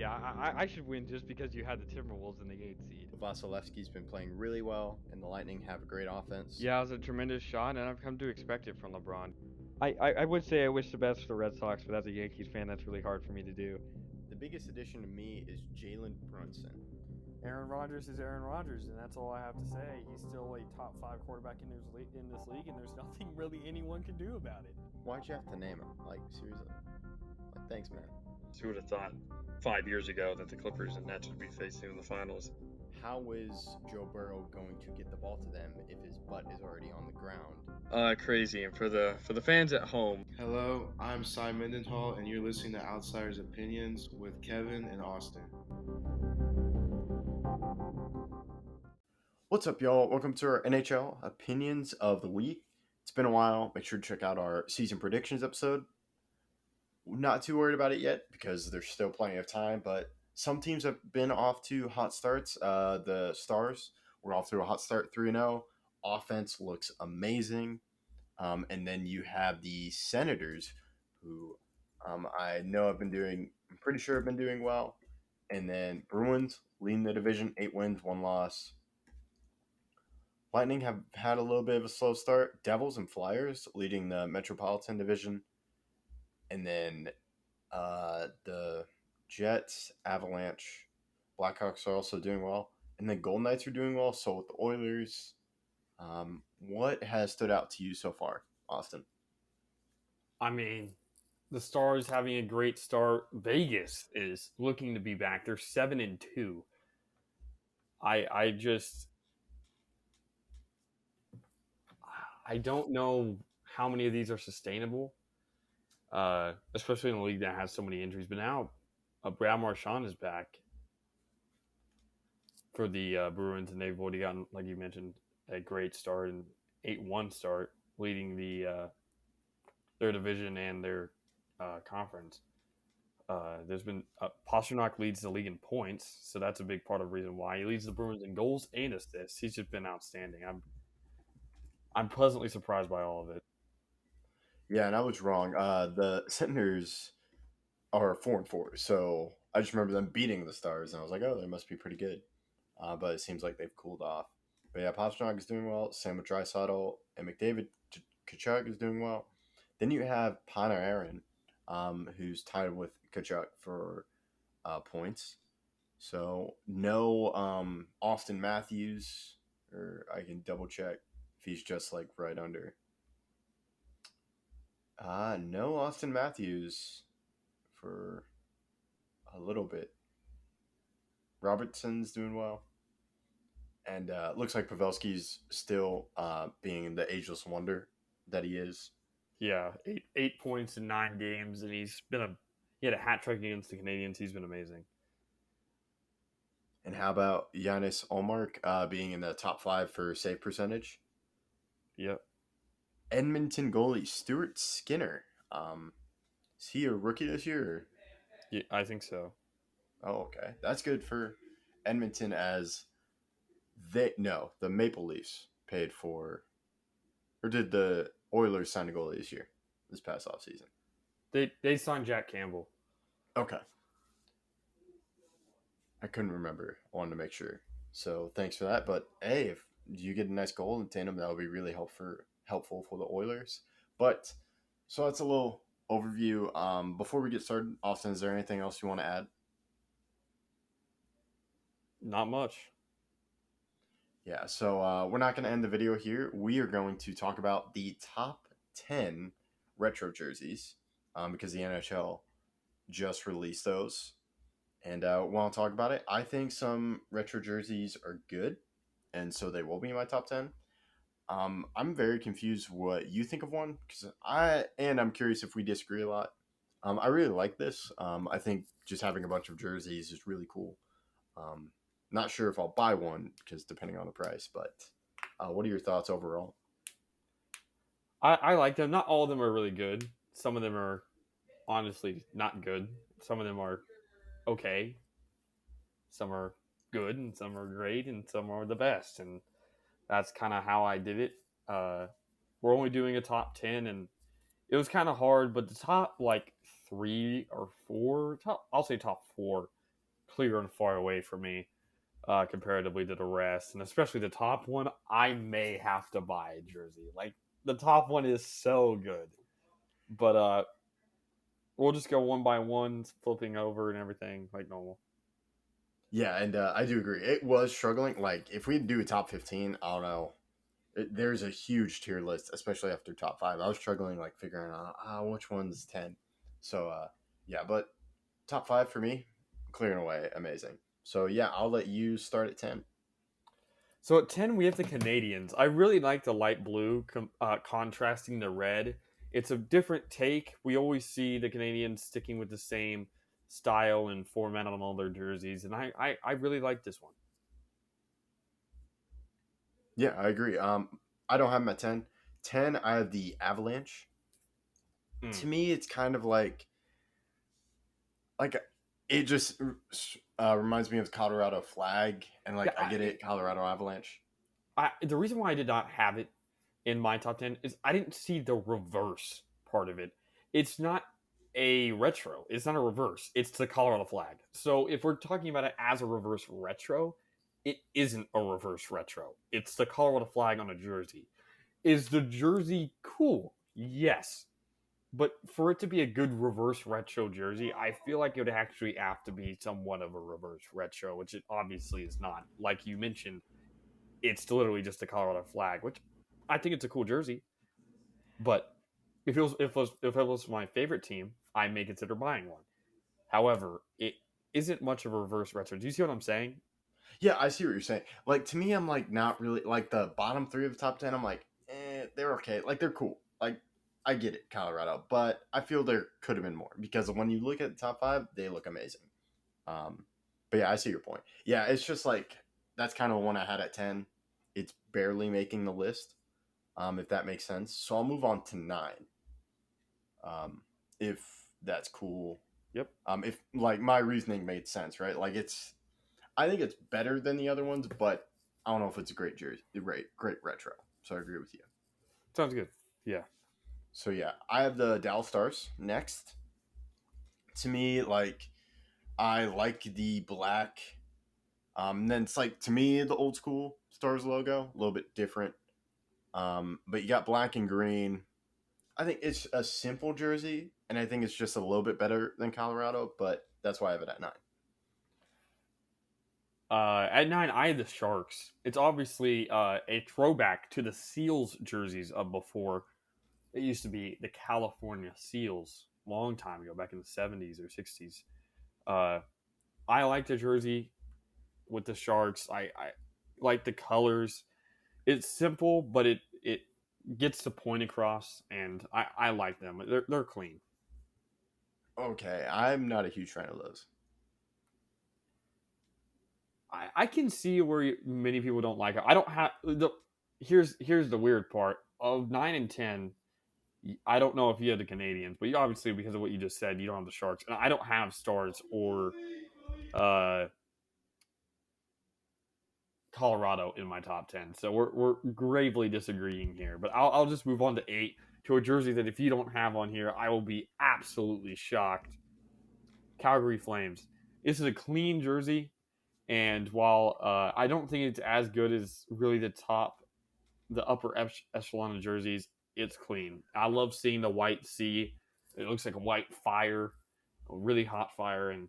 Yeah, I should win just because you had the Timberwolves in the 8th seed. Vasilevsky's been playing really well, and the Lightning have a great offense. Yeah, it was a tremendous shot, and I've come to expect it from LeBron. I would say I wish the best for the Red Sox, but as a Yankees fan, that's really hard for me to do. The biggest addition to me is Jalen Brunson. Aaron Rodgers is Aaron Rodgers, and that's all I have to say. He's still a top 5 quarterback in this league, and there's nothing really anyone can do about it. Why'd you have to name him? Like, seriously? Like, thanks, man. Who would have thought 5 years ago that the Clippers and Nets would be facing in the finals? How is Joe Burrow going to get the ball to them if his butt is already on the ground? Crazy. And for the fans at home, Hello, I'm Cy Mendenhall, and you're listening to Outsiders Opinions with Kevin and Austin. What's up, y'all? Welcome to our NHL Opinions of the Week. It's been a while. Make sure to check out our season predictions episode. Not too worried about it yet because there's still plenty of time, but some teams have been off to hot starts. The Stars were off to a hot start 3-0. Offense looks amazing. And then you have the Senators, who I know I'm pretty sure have been doing well. And then Bruins leading the division, 8 wins, 1 loss. Lightning have had a little bit of a slow start. Devils and Flyers leading the Metropolitan Division. And then the Jets, Avalanche, Blackhawks are also doing well. And then Golden Knights are doing well. So with the Oilers, what has stood out to you so far, Austin? I mean, the Stars having a great start. Vegas is looking to be back. They're 7-2. I don't know how many of these are sustainable, especially in a league that has so many injuries. But now, Brad Marchand is back for the Bruins, and they've already gotten, like you mentioned, a great start, an 8-1 start, leading their division and their conference. There's been Pastrnak leads the league in points, so that's a big part of the reason why he leads the Bruins in goals and assists. He's just been outstanding. I'm pleasantly surprised by all of it. Yeah, and I was wrong. The Senators are 4-4, so I just remember them beating the Stars, and I was like, oh, they must be pretty good. But it seems like they've cooled off. But yeah, Pastrnak is doing well. Sam with Draisaitl and McDavid Tkachuk is doing well. Then you have Panarin, who's tied with Tkachuk for points. So no Austin Matthews, or I can double check if he's just like right under. No Austin Matthews for a little bit. Robertson's doing well. And looks like Pavelski's still being the ageless wonder that he is. Yeah, eight points in 9 games, and he had a hat trick against the Canadiens. He's been amazing. And how about Giannis Allmark being in the top 5 for save percentage? Yep. Edmonton goalie Stuart Skinner. Is he a rookie this year? Or? Yeah, I think so. Oh, okay. That's good for Edmonton as the Maple Leafs paid for, or did the Oilers sign a goalie this past offseason? They signed Jack Campbell. Okay. I couldn't remember. I wanted to make sure. So thanks for that. But hey, if you get a nice goal in tandem, that would be really helpful for the Oilers. But so that's a little overview. Before we get started, Austin, is there anything else you want to add? Not much. Yeah, so we're not going to end the video here. We are going to talk about the top 10 retro jerseys because the NHL just released those. And want to talk about it. I think some retro jerseys are good, and so they will be in my top 10. I'm very confused what you think of one, because I'm curious if we disagree a lot. I really like this. I think just having a bunch of jerseys is really cool. Not sure if I'll buy one, because depending on the price, but what are your thoughts overall? I like them. Not all of them are really good. Some of them are honestly not good. Some of them are okay. Some are good, and some are great, and some are the best. And that's kind of how I did it. We're only doing a top 10, and it was kind of hard, but the top 3 or 4, I'll say top 4 clear and far away for me, comparatively to the rest, and especially the top one. I may have to buy a jersey. Like the top one is so good, but we'll just go one by one, flipping over and everything like normal. Yeah, and I do agree. It was struggling. Like, if we do a top 15, I don't know. There's a huge tier list, especially after top 5. I was struggling, like, figuring out which one's 10. So, yeah, but top 5 for me, clearing away, amazing. So, yeah, I'll let you start at 10. So at 10, we have the Canadians. I really like the light blue contrasting the red. It's a different take. We always see the Canadians sticking with the same style and format on all their jerseys, and I really like this one. Yeah, I agree. I don't have them at 10. 10, I have the Avalanche. To me, it's kind of like it just reminds me of the Colorado flag, and like Yeah, I get it, Colorado Avalanche. The reason why I did not have it in my top 10 is I didn't see the reverse part of it. It's not a retro. It's not a reverse. It's the Colorado flag. So if we're talking about it as a reverse retro, it isn't a reverse retro. It's the Colorado flag on a jersey. Is the jersey cool? Yes. But for it to be a good reverse retro jersey, I feel like it would actually have to be somewhat of a reverse retro, which it obviously is not. Like you mentioned, it's literally just the Colorado flag, which I think it's a cool jersey. But if it was my favorite team, I may consider buying one. However, it isn't much of a reverse retro. Do you see what I'm saying? Yeah, I see what you're saying. Like, to me, I'm like not really like the bottom 3 of the top 10. I'm like, they're okay. Like, they're cool. Like, I get it, Colorado, but I feel there could have been more because when you look at the top 5, they look amazing. But yeah, I see your point. Yeah, it's just like that's kind of one I had at 10. It's barely making the list, if that makes sense. So I'll move on to 9. If that's cool. Yep. If like my reasoning made sense, right? Like I think it's better than the other ones, but I don't know if it's a great jersey, great retro. So I agree with you. Sounds good. Yeah. So yeah, I have the Dallas Stars next. To me, like I like the black. Then it's like to me the old school Stars logo, a little bit different. But you got black and green. I think it's a simple jersey, and I think it's just a little bit better than Colorado, but that's why I have it at 9. At 9, I had the Sharks. It's obviously a throwback to the Seals jerseys of before. It used to be the California Seals long time ago, back in the 70s or 60s. I like the jersey with the Sharks. I like the colors. It's simple, but it gets the point across, and I like them. They're clean. Okay, I'm not a huge fan of those. I can see where many people don't like it. I don't have the. Here's the weird part of 9 and 10. I don't know if you have the Canadians, but you obviously, because of what you just said, you don't have the Sharks, and I don't have Stars or Colorado in my top 10. So we're gravely disagreeing here. But I'll just move on to 8, to a jersey that if you don't have on here, I will be absolutely shocked. Calgary Flames. This is a clean jersey, and while I don't think it's as good as really the upper echelon of jerseys, it's clean. I love seeing the white sea. It looks like a white fire, a really hot fire, and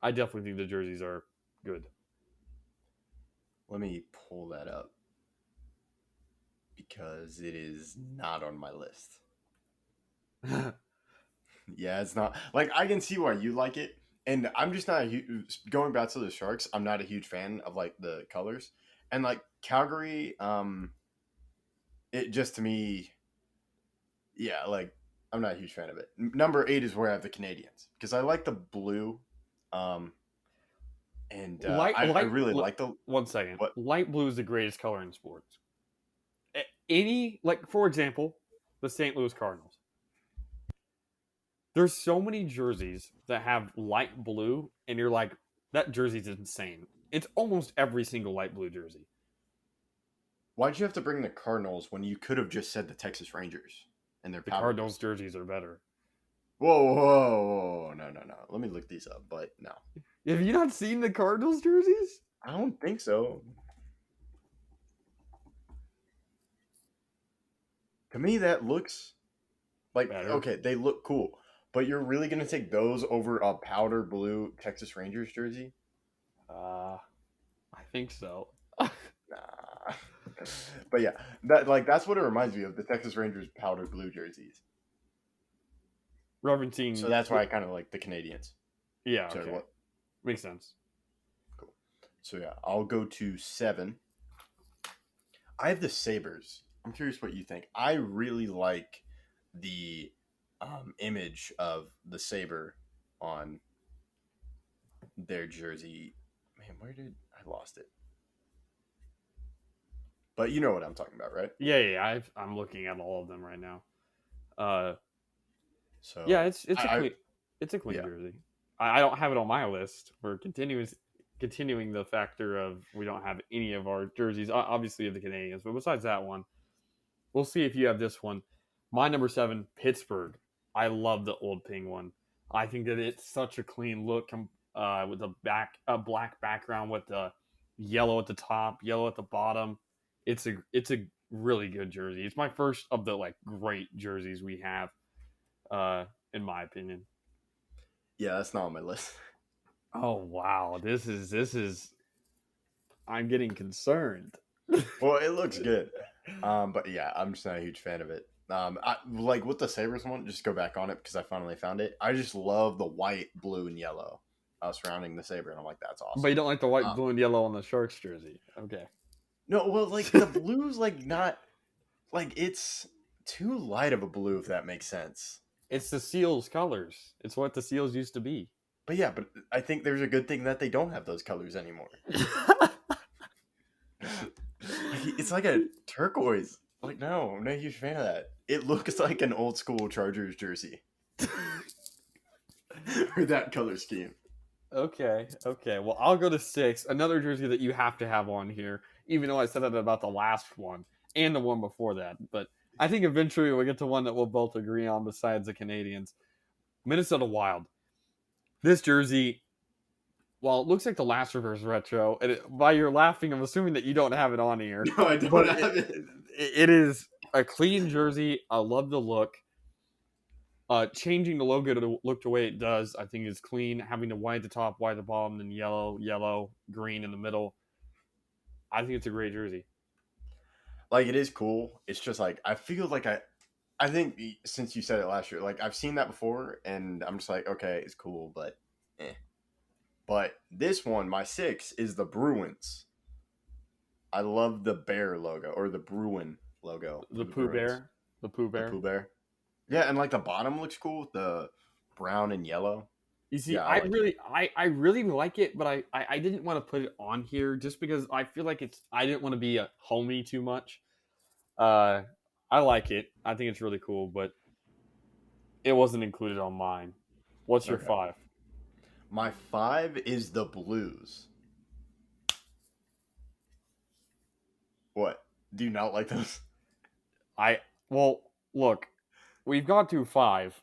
I definitely think the jerseys are good. Let me pull that up because it is not on my list. Yeah, it's not. Like, I can see why you like it. And I'm just not a huge, going back to the Sharks, I'm not a huge fan of, like, the colors. And, like, Calgary, it just, to me, yeah, like, I'm not a huge fan of it. Number 8 is where I have the Canadians. Because I like the blue. And I really like the... 1 second. What? Light blue is the greatest color in sports. For example, the St. Louis Cardinals. There's so many jerseys that have light blue, and you're like, that jersey's insane. It's almost every single light blue jersey. Why'd you have to bring the Cardinals when you could have just said the Texas Rangers and their The Power Cardinals Rangers? jerseys are better. Whoa, no. Let me look these up, but no. Have you not seen the Cardinals jerseys? I don't think so. To me, that looks like Better. okay. They look cool, but you're really gonna take those over a powder blue Texas Rangers jersey? I think so. Nah. But yeah, that's what it reminds me of, the Texas Rangers powder blue jerseys. Referencing. So that's why I kind of like the Canadians. Yeah. Sorry, Okay. what? Makes sense. Cool. So yeah, I'll go to 7. I have the Sabres. I'm curious what you think. I really like the image of the saber on their jersey. Man, where did I lost it? But you know what I'm talking about, right? Yeah. I'm looking at all of them right now. So Yeah, it's a clean yeah. jersey. I don't have it on my list for continuing the factor of we don't have any of our jerseys, obviously of the Canadians. But besides that one, we'll see if you have this one. My number 7, Pittsburgh. I love the old ping one. I think that it's such a clean look with a black background with the yellow at the top, yellow at the bottom. It's a really good jersey. It's my first of the like great jerseys we have, in my opinion. Yeah, that's not on my list. Oh wow, this is. I'm getting concerned. Well, it looks good. But yeah, I'm just not a huge fan of it. I like with the Sabres one, just go back on it because I finally found it. I just love the white, blue, and yellow surrounding the Sabre, and I'm like, that's awesome. But you don't like the white, blue, and yellow on the Sharks jersey. Okay. No, well, like the blue's like not like it's too light of a blue, if that makes sense. It's the Seals colors. It's what the Seals used to be. But yeah, but I think there's a good thing that they don't have those colors anymore. It's like a turquoise. Like, no, I'm not a huge fan of that. It looks like an old school Chargers jersey. Or that color scheme. Okay. Well, I'll go to 6. Another jersey that you have to have on here, even though I said that about the last one and the one before that. But I think eventually we'll get to one that we'll both agree on besides the Canadians. Minnesota Wild. This jersey, well, it looks like the last reverse retro. And while you're laughing, I'm assuming that you don't have it on here. No, I don't have it. It is a clean jersey. I love the look. Changing the logo to look the way it does, I think is clean. Having the white at the top, white at the bottom, then yellow, green in the middle. I think it's a great jersey. Like, it is cool. It's just like, I feel like I think since you said it last year, like I've seen that before, and I'm just like, okay, it's cool, but eh. But this one, my 6, is the Bruins. I love the bear logo, or the Bruin logo. The Pooh Bruins. Bear. The Pooh Bear. The Pooh Bear. Yeah, and like the bottom looks cool with the brown and yellow. You see, Yeah, I like really like it, but I didn't want to put it on here just because I feel like I didn't want to be a homie too much. I like it. I think it's really cool, but it wasn't included on mine. What's your Okay. 5? My 5 is the Blues. What? Do you not like those? Well, look, we've gone through 5.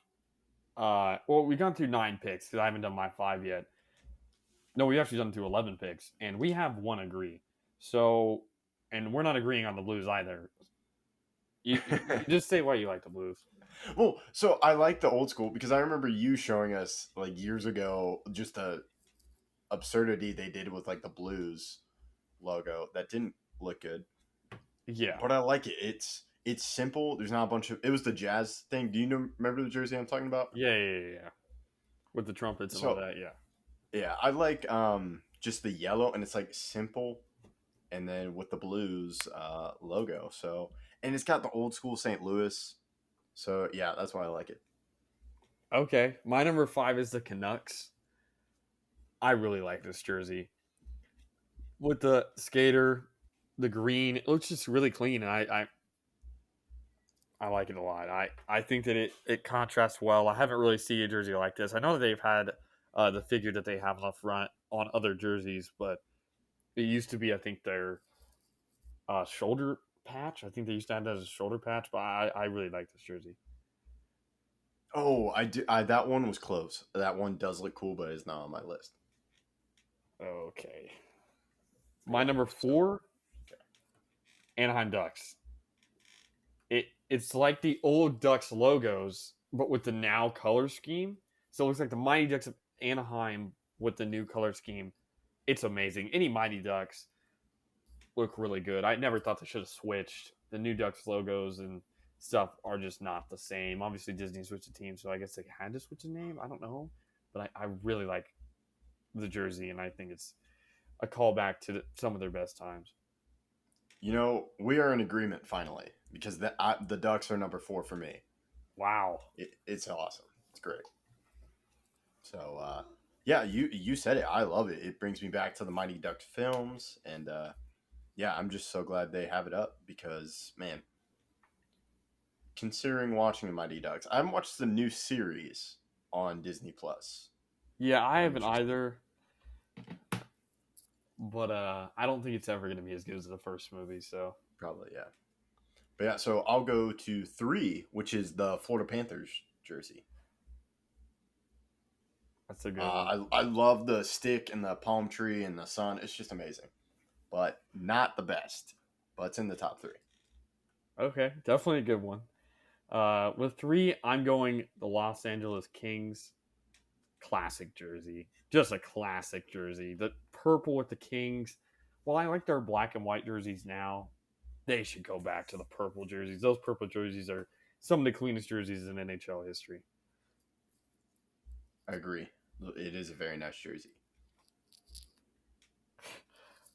We've gone through 9 picks because I haven't done my 5 yet. No, we've actually done through 11 picks, and we have one agree. So, and we're not agreeing on the Blues either. You just say why you like the Blues. Well, so I like the old school because I remember you showing us like years ago just the absurdity they did with like the Blues logo that didn't look good. Yeah, But I like it. It's simple. There's not a bunch of. It was the Jazz thing. Do you remember the jersey I'm talking about? yeah. With the trumpets and all that, yeah. Yeah, I like just the yellow, and it's like simple, and then with the Blues logo. So, and it's got the old school St. Louis. So yeah, that's why I like it. Okay, my number 5 is the Canucks. I really like this jersey. With the skater, the green, it looks just really clean, and I like it a lot. I think that it contrasts well. I haven't really seen a jersey like this. I know that they've had the figure that they have on the front on other jerseys, but it used to be, I think, their shoulder patch. I think they used to have that as a shoulder patch, but I really like this jersey. Oh, I do. That one was close. That one does look cool, but it's not on my list. Okay. My number 4, Anaheim Ducks. It's like the old Ducks logos, but with the now color scheme. So it looks like the Mighty Ducks of Anaheim with the new color scheme. It's amazing. Any Mighty Ducks look really good. I never thought they should have switched. The new Ducks logos and stuff are just not the same. Obviously, Disney switched the team, so I guess they had to switch the name. I don't know. But I really like the jersey, and I think it's a callback to some of their best times. You know, we are in agreement finally because the Ducks are number 4 for me. Wow. It's awesome. It's great. So, yeah, you said it. I love it. It brings me back to the Mighty Ducks films, and yeah, I'm just so glad they have it up because, man, considering watching the Mighty Ducks, I haven't watched the new series on Disney Plus. Yeah, I haven't either. But I don't think it's ever going to be as good as the first movie. So Probably, yeah. But yeah, so I'll go to 3, which is the Florida Panthers jersey. that's a good one. I love the stick and the palm tree and the sun. It's just amazing, but not the best. But it's in the top 3. Okay, definitely a good one. With 3, I'm going the Los Angeles Kings classic jersey. Just a classic jersey. The purple with the Kings. Well, I like their black and white jerseys now. They should go back to the purple jerseys. Those purple jerseys are some of the cleanest jerseys in NHL history. I agree. It is a very nice jersey.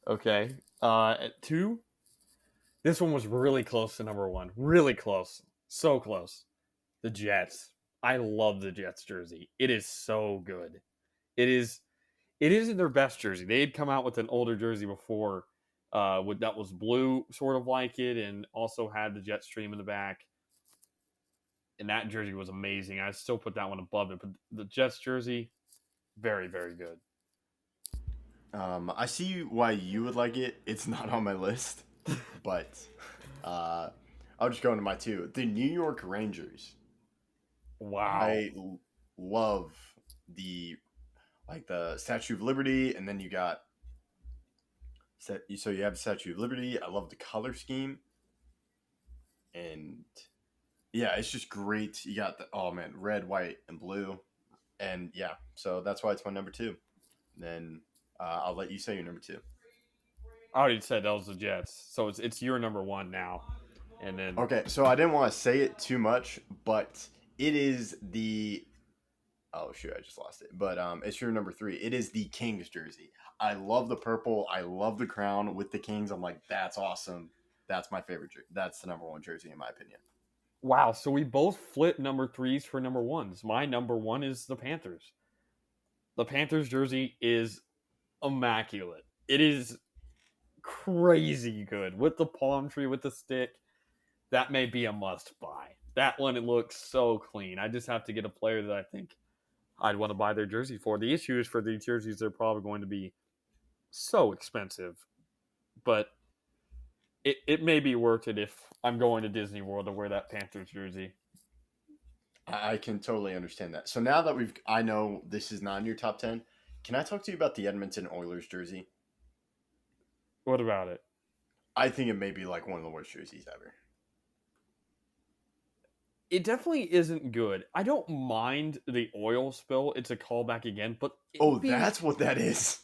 Okay. At 2, this one was really close to number 1. Really close. So close. The Jets. I love the Jets jersey. It is so good. It isn't their best jersey. They had come out with an older jersey before that was blue, sort of like it, and also had the jet stream in the back. And that jersey was amazing. I still put that one above it. But the Jets jersey, very, very good. I see why you would like it. It's not on my list, but I'll just go into my 2. The New York Rangers. Wow. I love the Statue of Liberty, and then you got so you have the Statue of Liberty. I love the color scheme, and yeah, it's just great. You got red, white, and blue, and yeah, so that's why it's my number 2. Then I'll let you say your number 2. I already said that was the Jets. So it's your number 1 now. And then Okay, so I didn't want to say it too much, but it is the oh shoot, I just lost it. But it's your number 3. It is the Kings jersey. I love the purple. I love the crown with the Kings. I'm like, that's awesome. That's my favorite. That's the number 1 jersey in my opinion. wow, so we both flipped number 3s for number 1s. My number 1 is the Panthers. The Panthers jersey is immaculate. It is crazy good with the palm tree, with the stick. That may be a must buy. That one, it looks so clean. I just have to get a player that I think I'd want to buy their jersey for. The issue is for these jerseys, they're probably going to be so expensive, but it may be worth it if I'm going to Disney World to wear that Panthers jersey. I can totally understand that. So now that I know this is not in your top 10, can I talk to you about the Edmonton Oilers jersey? What about it? I think it may be like one of the worst jerseys ever. It definitely isn't good. I don't mind the oil spill. It's a callback again, but that's what that is.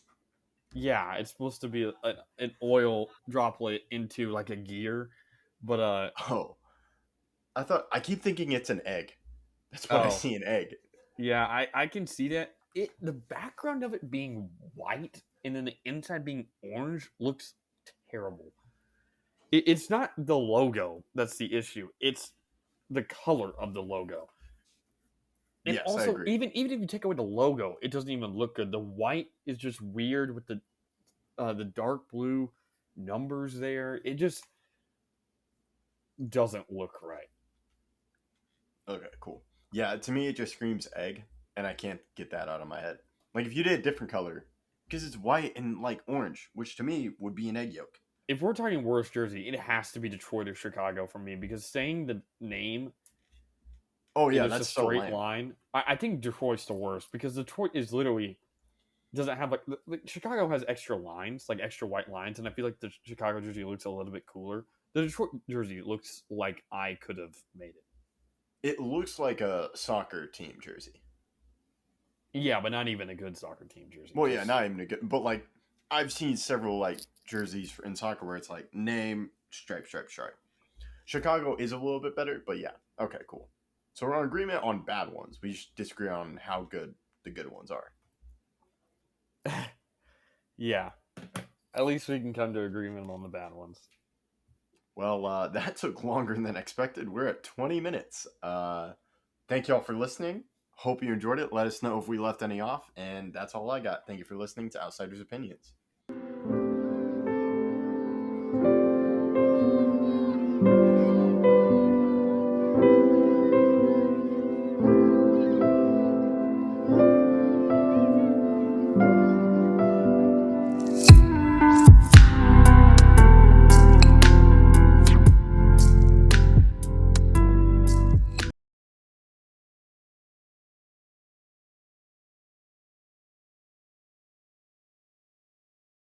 Yeah, it's supposed to be an oil droplet into like a gear, but I keep thinking it's an egg. That's what I see, an egg. Yeah, I can see that. The background of it being white and then the inside being orange looks terrible. It's not the logo that's the issue. It's the color of the logo. And yes, also, I agree. even if you take away the logo, it doesn't even look good. The white is just weird with the dark blue numbers there. It just doesn't look right. Okay, cool. Yeah, to me it just screams egg, and I can't get that out of my head. Like if you did a different color, because it's white and like orange, which to me would be an egg yolk. If we're talking worst jersey, it has to be Detroit or Chicago for me because saying the name. Oh yeah, that's that's a straight so lame. line. I think Detroit's the worst because Detroit is literally doesn't have like Chicago has extra lines, like extra white lines, and I feel like the Chicago jersey looks a little bit cooler. The Detroit jersey looks like I could have made it. It looks like a soccer team jersey. Yeah, but not even a good soccer team jersey. Well, yeah, not even a good, but like I've seen several like jerseys in soccer where it's like name, stripe, stripe, stripe. Chicago is a little bit better, but yeah, okay, cool. So we're on agreement on bad ones. We just disagree on how good the good ones are. Yeah, at least we can come to agreement on the bad ones. Well, that took longer than expected. We're at 20 minutes. Thank y'all for listening. Hope you enjoyed it. Let us know if we left any off. And that's all I got. Thank you for listening to Outsiders Opinions.